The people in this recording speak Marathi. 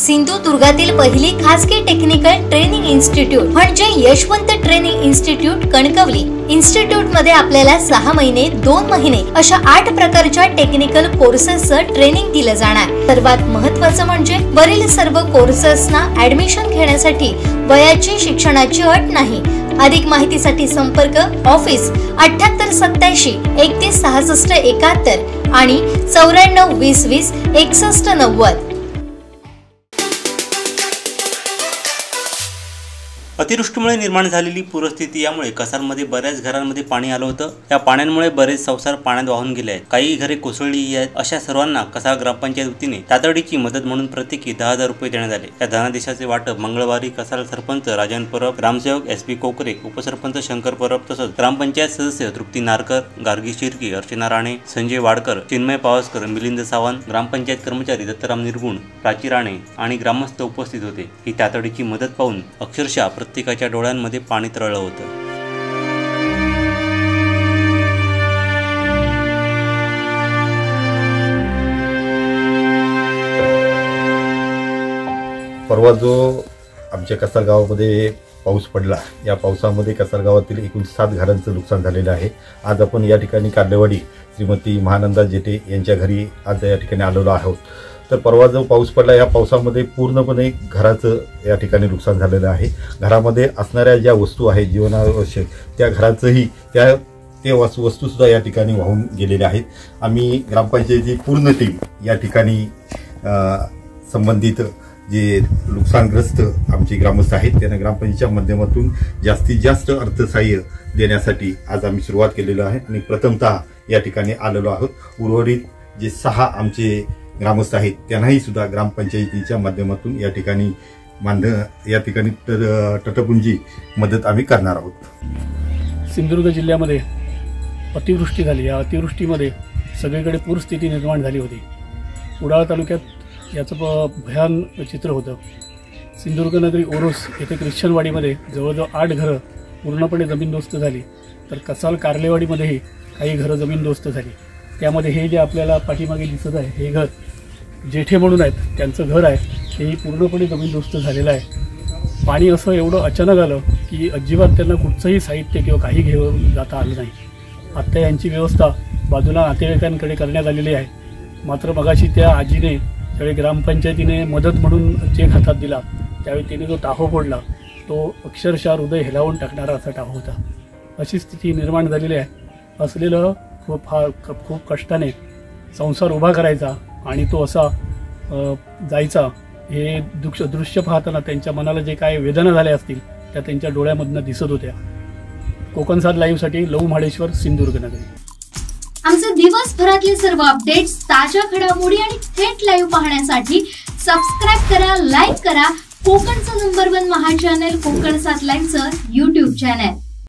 सिंधुदुर्गातील पहिली खासगी टेक्निकल ट्रेनिंग इन्स्टिट्यूट म्हणजे Yashwant training institute Kankavli. Institute मध्ये आपल्याला 6 महिने 2 महिने अशा 8 प्रकारच्या टेक्निकल कोर्सेसचं ट्रेनिंग दिलं जाणार। सर्वात महत्त्वाचं म्हणजे वरील सर्व कोर्सेसना ऍडमिशन घेण्यासाठी वयाची शिक्षणाची अट नाही। अधिक माहितीसाठी संपर्क ऑफिस 78 87 31 66 71 आणि 94 20 20 61 90। अतिवृष्टीमुळे निर्माण झालेली पूरस्थिती यामुळे कसारमध्ये बऱ्याच घरांमध्ये पाणी आलं होतं। या पाण्यामुळे बरेच संसार पाण्यात वाहून गेले आहेत, काही घरे कोसळली आहेत। अशा सर्वांना कसार ग्रामपंचायत वतीने तातडीची मदत म्हणून प्रत्येकी 10,000 रुपये देण्यात आले। या धनादेशाचे वाटप मंगळवारी कसार सरपंच राजन परब, ग्रामसेवक SP कोकरे, उपसरपंच शंकर परब तसंच ग्रामपंचायत सदस्य तृप्ती नारकर, गार्गी शिर्की, अर्चना राणे, संजय वाडकर, चिन्मय पावसकर, मिलिंद सावंत, ग्रामपंचायत कर्मचारी दत्तराम निर्गुण, प्राची राणे आणि ग्रामस्थ उपस्थित होते। ही तातडीची मदत पाहून अक्षरशः प्रत्येकाच्या डोळ्यांमध्ये पाणी तरळलं होतं। परवा जो आमच्या कसार गावामध्ये पाऊस पडला, या पावसामध्ये कसार गावातील एकूण 7 घरांचं नुकसान झालेलं आहे। आज आपण या ठिकाणी कांदेवाडी श्रीमती महानंदा जेटे यांच्या घरी आज या ठिकाणी आलेलो आहोत। तर परवा जो पाऊस पडला, या पावसामध्ये पूर्णपणे घराचं या ठिकाणी नुकसान झालेलं आहे। घरामध्ये असणाऱ्या ज्या वस्तू आहेत जीवनावश्यक, त्या घराचंही ते वस्तूसुद्धा या ठिकाणी वाहून गेलेल्या आहेत। आम्ही ग्रामपंचायतीची पूर्ण टीम या ठिकाणी संबंधित जे नुकसानग्रस्त आमचे ग्रामस्थ आहेत त्यांना ग्रामपंचायतीच्या माध्यमातून जास्तीत जास्त अर्थसहाय्य देण्यासाठी आज आम्ही सुरुवात केलेली आहे आणि प्रथमतः या ठिकाणी आलेलो आहोत। उर्वरित जे 6 आमचे ग्रामस्थ आहेत त्यांनाही सुद्धा ग्रामपंचायतीच्या माध्यमातून या ठिकाणी तटपुंजी मदत आम्ही करणार आहोत। सिंधुदुर्ग जिल्ह्यामध्ये अतिवृष्टी झाली। या अतिवृष्टीमध्ये सगळीकडे पूरस्थिती निर्माण झाली होती। कुडाळ तालुक्यात याचं भयान चित्र होतं। सिंधुदुर्ग नगरी ओरोस येथे ख्रिश्चनवाडीमध्ये जवळजवळ 8 घरं पूर्णपणे जमीनदोस्त झाली, तर कसाल कार्लेवाडीमध्येही काही घरं जमीनदोस्त झाली। त्यामध्ये हे जे आपल्याला पाठीमागे दिसत आहे हे घर जेठे म्हणून आहेत, त्यांचं घर आहे, हेही पूर्णपणे जमीनदोस्त झालेलं आहे। पाणी असं एवढं अचानक आलं की अजिबात त्यांना कुठचंही साहित्य किंवा काही घेऊन जाता आलं नाही। आत्ता यांची व्यवस्था बाजूला नातेवाईकांकडे करण्यात आलेली आहे। मात्र मगाशी त्या आजीने त्यावेळी ग्रामपंचायतीने मदत म्हणून चेक हातात दिला, त्यावेळी तिने जो टाहो फोडला तो अक्षरशः हृदय हेलावून टाकणारा असा टाहो होता। अशी स्थिती निर्माण झालेली आहे। असलेलं खूप कष्टाने संसार उभा करायचा आणि तो असा जायचा, हे दृश्य पाहताना त्यांच्या मनाला जे काय वेदना झाल्या असतील त्या त्यांच्या डोळ्यामधनं दिसत होत्या। कोकण 7 लाईव्हसाठी लहू म्हाडेश्वर, सिंधुदुर्ग नगरी। आमचे दिवसभरातले सर्व अपडेट्स, ताज्या घडामोडी आणि थेट लाईव्ह पाहण्यासाठी सबस्क्राइब करा, लाईक करा कोकणचं नंबर 1 महा चॅनल कोकण 7 लाईव्हचं YouTube चॅनल।